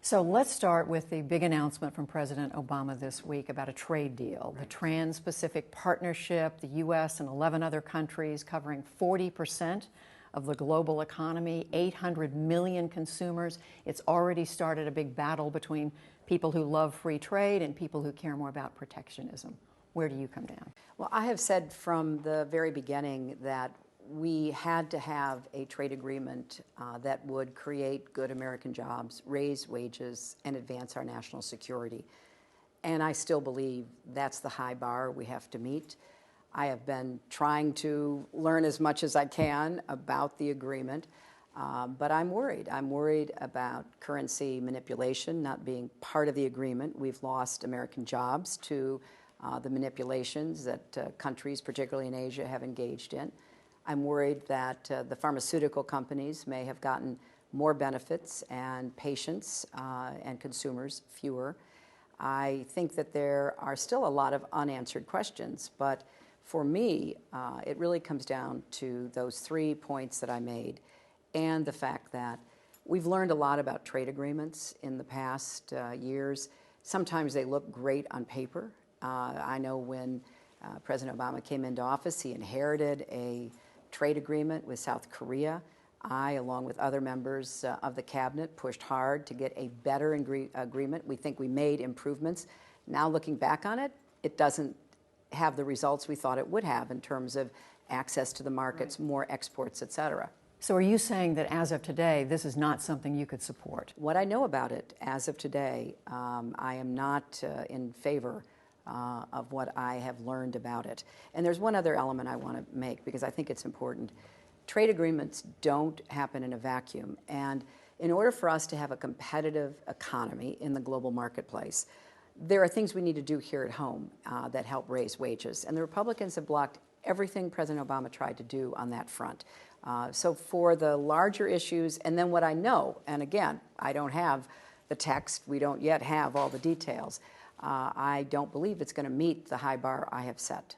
So let's start with the big announcement from President Obama this week about a trade deal. The Trans-Pacific Partnership, the U.S. and 11 other countries covering 40% of the global economy, 800 million consumers. It's already started a big battle between people who love free trade and people who care more about protectionism. Where do you come down? Well, I have said from the very beginning that we had to have a trade agreement that would create good American jobs, raise wages, and advance our national security. And I still believe that's the high bar we have to meet. I have been trying to learn as much as I can about the agreement, but I'm worried. I'm worried about currency manipulation not being part of the agreement. We've lost American jobs to the manipulations that countries, particularly in Asia, have engaged in. I'm worried that the pharmaceutical companies may have gotten more benefits and patients and consumers fewer. I think that there are still a lot of unanswered questions, but for me, it really comes down to those 3 points that I made and the fact that we've learned a lot about trade agreements in the past years. Sometimes they look great on paper. I know when President Obama came into office, he inherited a trade agreement with South Korea. I, along with other members of the cabinet, pushed hard to get a better agreement. We think we made improvements. Now, looking back on it, it doesn't have the results we thought it would have in terms of access to the markets, more exports, et cetera. So are you saying that as of today, this is not something you could support? What I know about it as of today, I am not in favor of what I have learned about it. And there's one other element I want to make because I think it's important. Trade agreements don't happen in a vacuum. And in order for us to have a competitive economy in the global marketplace, there are things we need to do here at home that help raise wages. And the Republicans have blocked everything President Obama tried to do on that front. So for the larger issues, and then what I know, and again, I don't have the text, we don't yet have all the details, I don't believe it's going to meet the high bar I have set.